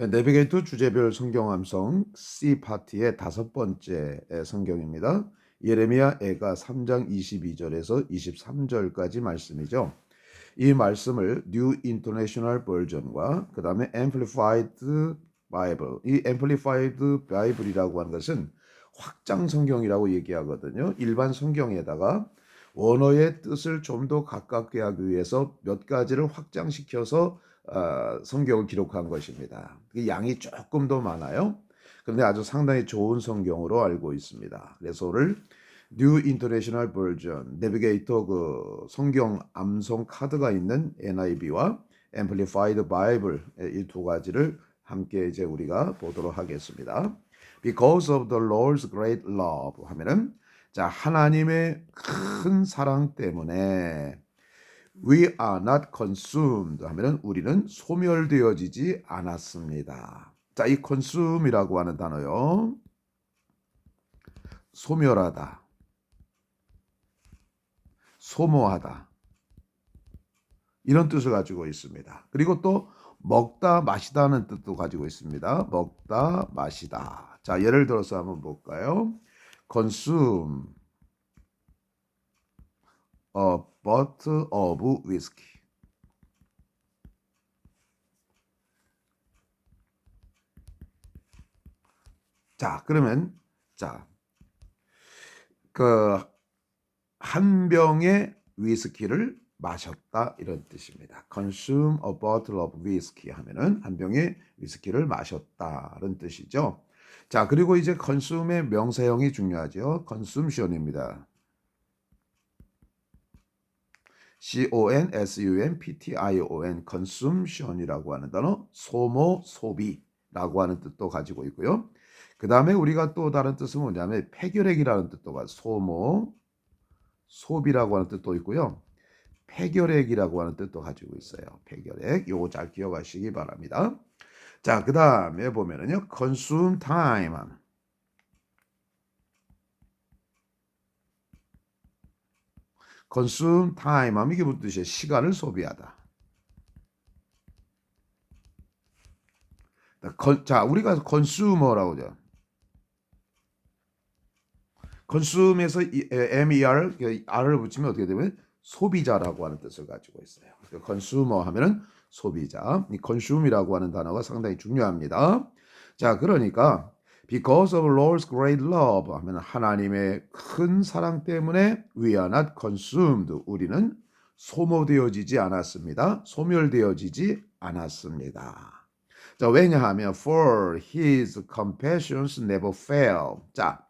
내비게이터 주제별 성경 암송 C 파트의 5번째 성경입니다. 예레미야 애가 3장 22절에서 23절까지 말씀이죠. 이 말씀을 New International Version과 그 다음에 Amplified Bible, 이 Amplified Bible이라고 하는 것은 확장 성경이라고 얘기하거든요. 일반 성경에다가 원어의 뜻을 좀 더 가깝게 하기 위해서 몇 가지를 확장시켜서 성경을 기록한 것입니다. 양이 조금 더 많아요. 그런데 아주 상당히 좋은 성경으로 알고 있습니다. 그래서 오늘 New International Version, 내비게이터 그 성경 암송 카드가 있는 NIV와 Amplified Bible 이 두 가지를 함께 이제 우리가 보도록 하겠습니다. Because of the Lord's great love 하면은 자 하나님의 큰 사랑 때문에 We are not consumed 하면은 우리는 소멸되어지지 않았습니다. 자, 이 consume이라고 하는 단어요. 소멸하다, 소모하다 이런 뜻을 가지고 있습니다. 그리고 또 먹다 마시다는 뜻도 가지고 있습니다. 먹다 마시다. 자, 예를 들어서 한번 볼까요? Consume a bottle of whiskey. 자, 그러면 자, 그 한 병의 위스키를 마셨다 이런 뜻입니다. Consume a bottle of whiskey 하면은 한 병의 위스키를 마셨다는 뜻이죠. 자, 그리고 이제 consume의 명사형이 중요하죠. consumption입니다. consumption, consumption이라고 하는 단어, 소모, 소비라고 하는 뜻도 가지고 있고요. 그 다음에 우리가 또 다른 뜻은 뭐냐면 폐결핵이라는 뜻도 가지고 소모, 소비라고 하는 뜻도 있고요. 폐결핵이라고 하는 뜻도 가지고 있어요. 폐결핵, 요거 잘 기억하시기 바랍니다. 자, 그 다음에 보면은요, consume time. consume time 하면 이게 무슨 뜻이에요? 시간을 소비하다. 자, 우리가 consumer라고 하죠. consume에서 MER, R을 붙이면 어떻게 되면 소비자라고 하는 뜻을 가지고 있어요. consumer 하면은 소비자. 이 consume이라고 하는 단어가 상당히 중요합니다. 자, 그러니까 because of Lord's great love 하면 하나님의 큰 사랑 때문에 we are not consumed. 우리는 소모되어지지 않았습니다. 소멸되어지지 않았습니다. 자, 왜냐하면 for his compassions never fail. 자,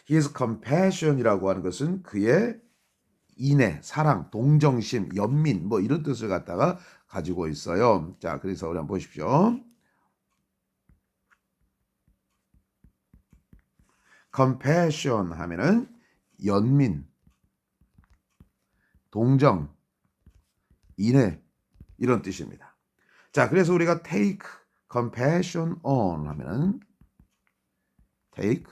his compassion이라고 하는 것은 그의 인애, 사랑, 동정심, 연민 뭐 이런 뜻을 갖다가 가지고 있어요. 자, 그래서 우리 한번 보십시오. compassion 하면은 연민, 동정, 인애 이런 뜻입니다. 자, 그래서 우리가 take compassion on 하면은 take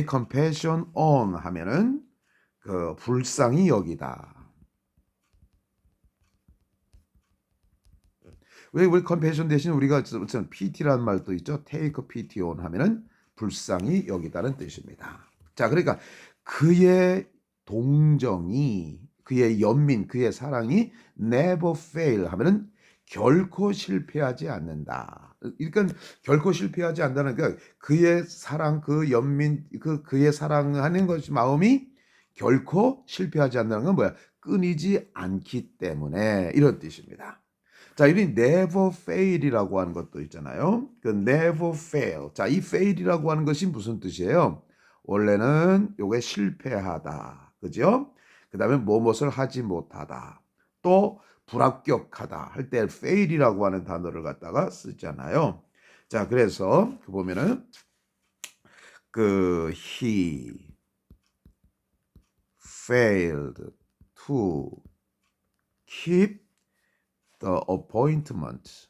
compassion on 하면은 그 불쌍히 여기다. 왜 우리 compassion 대신 우리가 무슨 PT라는 말도 있죠. take pity on 하면은 불쌍히 여기다는 뜻입니다. 자, 그러니까 그의 동정이, 그의 연민, 그의 사랑이 never fail 하면은 결코 실패하지 않는다. 그러니까 결코 실패하지 않는다는 게 그의 사랑, 그 연민, 그의 사랑하는 것이 마음이 결코 실패하지 않는다는 건 뭐야? 끊이지 않기 때문에 이런 뜻입니다. 자, 여기 never fail이라고 하는 것도 있잖아요. 그 never fail. 자, 이 fail이라고 하는 것이 무슨 뜻이에요? 원래는 요게 실패하다. 그죠? 그 다음에 무엇을 하지 못하다. 또 불합격하다 할 때 fail이라고 하는 단어를 갖다가 쓰잖아요. 자, 그래서 그 보면은 그 he failed to keep the appointment.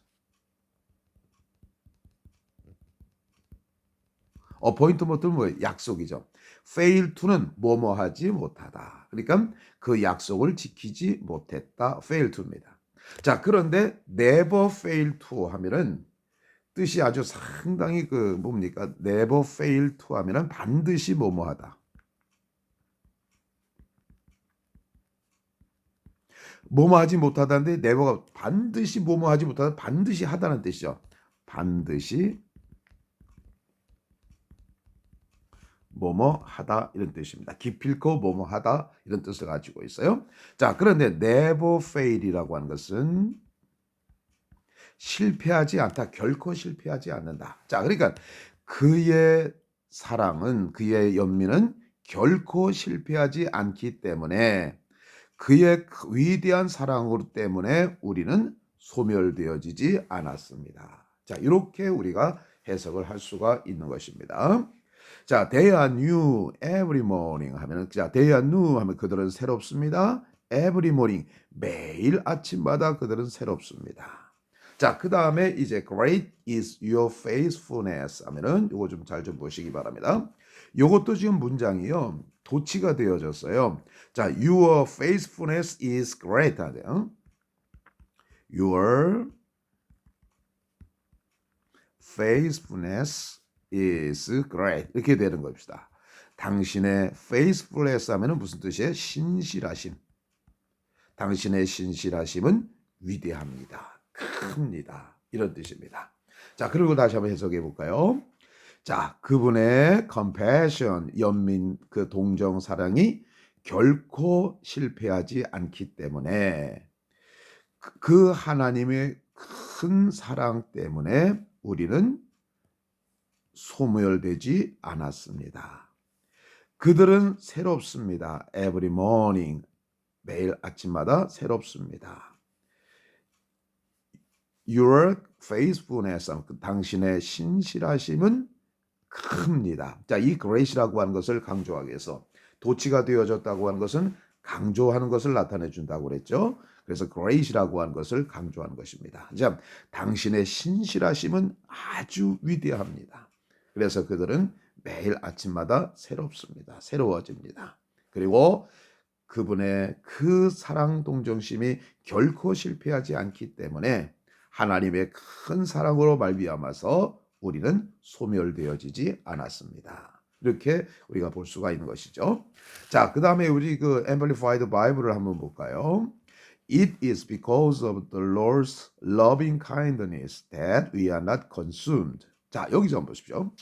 appointment은 뭐예요? 약속이죠. fail to는 뭐뭐 하지 못하다. 그러니까 그 약속을 지키지 못했다. fail to입니다. 자, 그런데 never fail to 하면은 뜻이 아주 상당히 그 뭡니까? never fail to 하면은 반드시 뭐뭐하다. 뭐뭐하지 못하다인데 never가 반드시 뭐뭐하지 못하다, 반드시 하다는 뜻이죠. 반드시 뭐뭐하다 이런 뜻입니다. 기필코 뭐뭐하다 이런 뜻을 가지고 있어요. 자, 그런데 never fail이라고 하는 것은 실패하지 않다, 결코 실패하지 않는다. 자, 그러니까 그의 사랑은, 그의 연민은 결코 실패하지 않기 때문에 그의 위대한 사랑으로 때문에 우리는 소멸되어지지 않았습니다. 자, 이렇게 우리가 해석을 할 수가 있는 것입니다. 자, they are new every morning 하면은, 자, they are new 하면 그들은 새롭습니다. every morning, 매일 아침마다 그들은 새롭습니다. 자, 그 다음에 이제 great is your faithfulness 하면은 요거 좀 잘 좀 보시기 바랍니다. 요것도 지금 문장이요, 도치가 되어졌어요. 자, your faithfulness is great 하네요. your faithfulness is great 이렇게 되는 겁니다. 당신의 faithfulness 하면은 무슨 뜻이에요? 신실하심. 당신의 신실하심은 위대합니다. 큽니다. 이런 뜻입니다. 자, 그리고 다시 한번 해석해 볼까요? 자, 그분의 compassion, 연민, 그 동정 사랑이 결코 실패하지 않기 때문에 그 하나님의 큰 사랑 때문에 우리는 소멸되지 않았습니다. 그들은 새롭습니다. Every morning, 매일 아침마다 새롭습니다. Your faithfulness, 당신의 신실하심은 큽니다. 자, 이 great이라고 하는 것을 강조하기 위해서 도치가 되어졌다고 하는 것은 강조하는 것을 나타내 준다고 그랬죠. 그래서 great이라고 하는 것을 강조하는 것입니다. 자, 당신의 신실하심은 아주 위대합니다. 그래서 그들은 매일 아침마다 새롭습니다. 새로워집니다. 그리고 그분의 그 사랑 동정심이 결코 실패하지 않기 때문에 하나님의 큰 사랑으로 말미암아서 우리는 소멸되어지지 않았습니다. 이렇게 우리가 볼 수가 있는 것이죠. 자, 그 다음에 우리 그 Amplified Bible을 한번 볼까요? It is because of the Lord's loving kindness that we are not consumed. 자, 여기서 한번 보십시오.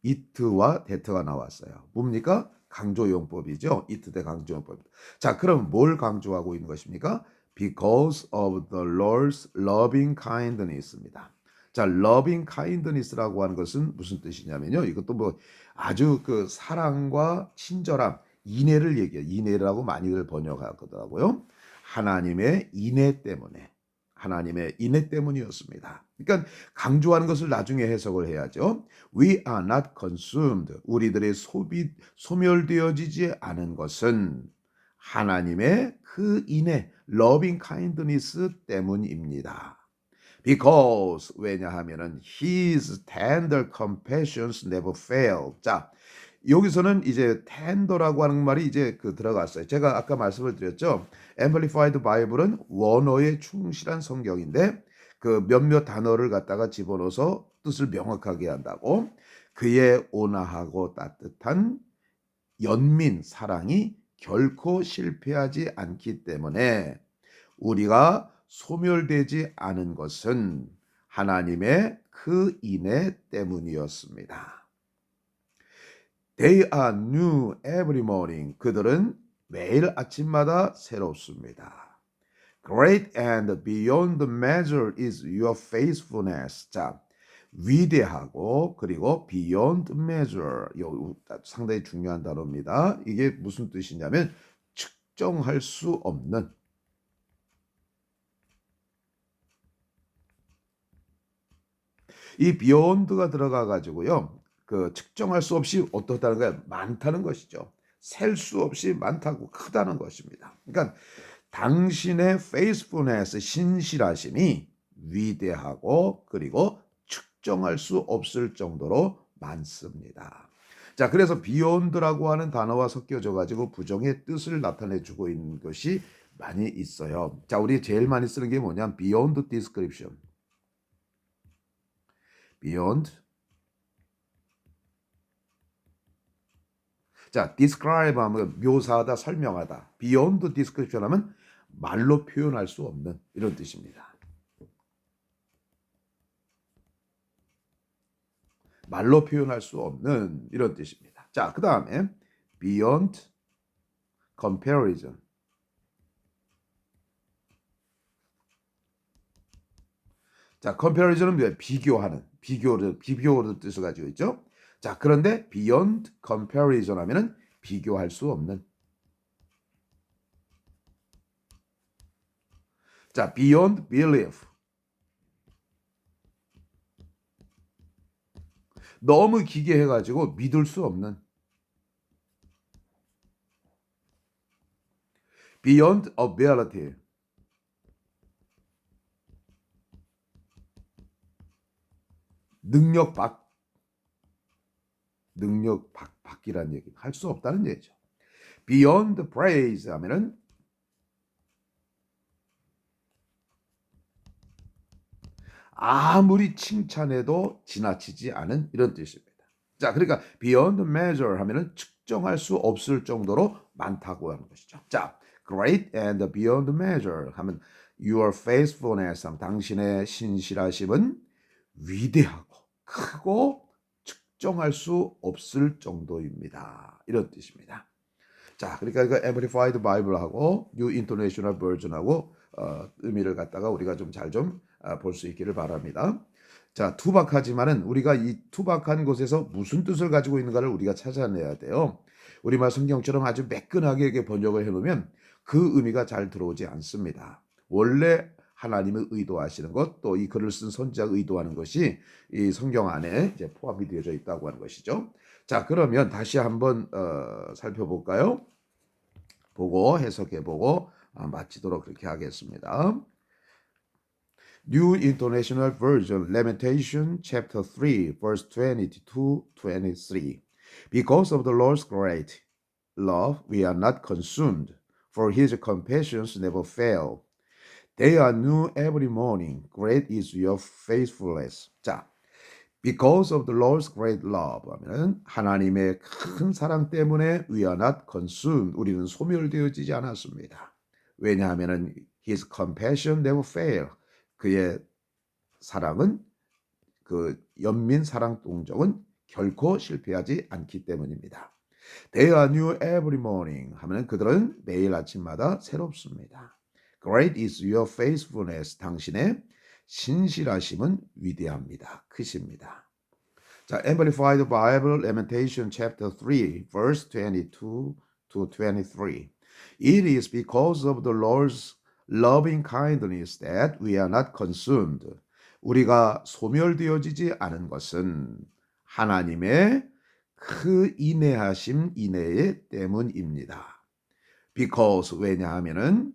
it와 that가 나왔어요. 뭡니까? 강조용법이죠. it 대 강조용법. 자, 그럼 뭘 강조하고 있는 것입니까? Because of the Lord's loving kindness입니다. 자, loving kindness라고 하는 것은 무슨 뜻이냐면요, 이것도 뭐 아주 그 사랑과 친절함, 인애를 얘기해요. 인애라고 많이들 번역하더라고요. 하나님의 인애 때문에, 하나님의 인애 때문이었습니다. 그러니까 강조하는 것을 나중에 해석을 해야죠. We are not consumed. 우리들의 소멸되어지지 않은 것은 하나님의 그 인애, loving kindness 때문입니다. Because, 왜냐하면은 His tender compassions never fail. 자, 여기서는 이제 tender라고 하는 말이 이제 그 들어갔어요. 제가 아까 말씀을 드렸죠. Amplified Bible은 원어에 충실한 성경인데 그 몇몇 단어를 갖다가 집어넣어서 뜻을 명확하게 한다고. 그의 온화하고 따뜻한 연민 사랑이 결코 실패하지 않기 때문에 우리가 소멸되지 않은 것은 하나님의 그 인애 때문이었습니다. They are new every morning. 그들은 매일 아침마다 새롭습니다. Great and beyond measure is your faithfulness. 자, 위대하고 그리고 beyond measure. 요 상당히 중요한 단어입니다. 이게 무슨 뜻이냐면 측정할 수 없는, 이 beyond가 들어가 가지고요, 그 측정할 수 없이 어떻다는 거야? 많다는 것이죠. 셀 수 없이 많다고, 크다는 것입니다. 그러니까 당신의 faithfulness, 신실하심이 위대하고 그리고 측정할 수 없을 정도로 많습니다. 자, 그래서 beyond라고 하는 단어와 섞여져 가지고 부정의 뜻을 나타내 주고 있는 것이 많이 있어요. 자, 우리 제일 많이 쓰는 게 뭐냐? beyond description. beyond. 자, describe 하면 묘사하다, 설명하다. beyond description 하면 말로 표현할 수 없는 이런 뜻입니다. 말로 표현할 수 없는 이런 뜻입니다. 자, 그 다음에 beyond comparison. 자, comparison은 뭐예요? 비교하는, 비교를 뜻을 가지고 있죠. 자, 그런데 beyond comparison 하면은 비교할 수 없는. 자, beyond belief. 너무 기괴해가지고 믿을 수 없는. beyond ability. 능력 밖이라는 얘기. 할 수 없다는 얘기죠. beyond praise 하면은 아무리 칭찬해도 지나치지 않은 이런 뜻입니다. 자, 그러니까 beyond measure 하면은 측정할 수 없을 정도로 많다고 하는 것이죠. 자, great and beyond measure 하면 your faithfulness 하면 당신의 신실하심은 위대하고 크고 측정할 수 없을 정도입니다. 이런 뜻입니다. 자, 그러니까 이거 Amplified Bible하고 New International Version하고 의미를 갖다가 우리가 좀 잘 좀 볼 수 있기를 바랍니다. 자, 투박하지만은 우리가 이 투박한 곳에서 무슨 뜻을 가지고 있는가를 우리가 찾아내야 돼요. 우리말 성경처럼 아주 매끈하게 이렇게 번역을 해놓으면 그 의미가 잘 들어오지 않습니다. 원래 하나님의 의도하시는 것, 또 이 글을 쓴 선지자가 의도하는 것이 이 성경 안에 이제 포함이 되어져 있다고 하는 것이죠. 자, 그러면 다시 한번 살펴볼까요? 보고 해석해보고 마치도록 그렇게 하겠습니다. New International Version, Lamentation chapter 3, verse 22-23. Because of the Lord's great love, we are not consumed, for his compassions never fail. They are new every morning. Great is your faithfulness. 자, because of the Lord's great love 하면은 하나님의 큰 사랑 때문에 we are not consumed. 우리는 소멸되어지지 않았습니다. 왜냐하면은 his compassion never fail. 그의 사랑은 그 연민 사랑 동정은 결코 실패하지 않기 때문입니다. They are new every morning 하면은 그들은 매일 아침마다 새롭습니다. Great is your faithfulness. 당신의 신실하심은 위대합니다. 크십니다. 자, Amplified Bible, Lamentation chapter 3, verse 22-23. It is because of the Lord's loving kindness that we are not consumed. 우리가 소멸되어지지 않은 것은 하나님의 그 인내하심 인내의 때문입니다. Because 왜냐하면은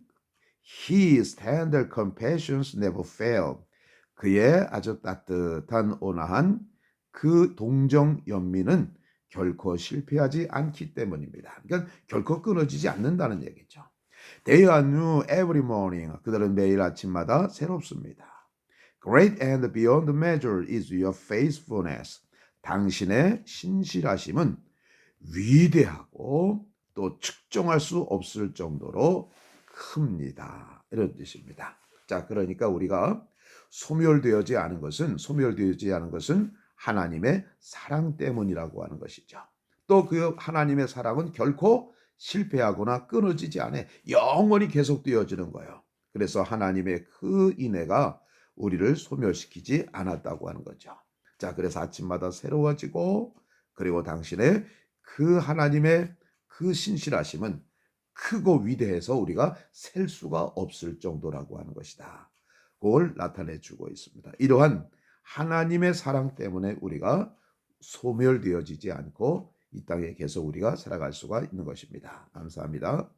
His tender compassions never fail. 그의 아주 따뜻한 온화한 그 동정 연민은 결코 실패하지 않기 때문입니다. 그러니까 결코 끊어지지 않는다는 얘기죠. They are new every morning. 그들은 매일 아침마다 새롭습니다. Great and beyond measure is your faithfulness. 당신의 신실하심은 위대하고 또 측정할 수 없을 정도로 큽니다. 이런 뜻입니다. 자, 그러니까 우리가 소멸되어지지 않은 것은 하나님의 사랑 때문이라고 하는 것이죠. 또 그 하나님의 사랑은 결코 실패하거나 끊어지지 않아 영원히 계속되어지는 거예요. 그래서 하나님의 그 인애가 우리를 소멸시키지 않았다고 하는 거죠. 자, 그래서 아침마다 새로워지고 그리고 당신의 그 하나님의 그 신실하심은 크고 위대해서 우리가 셀 수가 없을 정도라고 하는 것이다. 그걸 나타내 주고 있습니다. 이러한 하나님의 사랑 때문에 우리가 소멸되어지지 않고 이 땅에 계속 우리가 살아갈 수가 있는 것입니다. 감사합니다.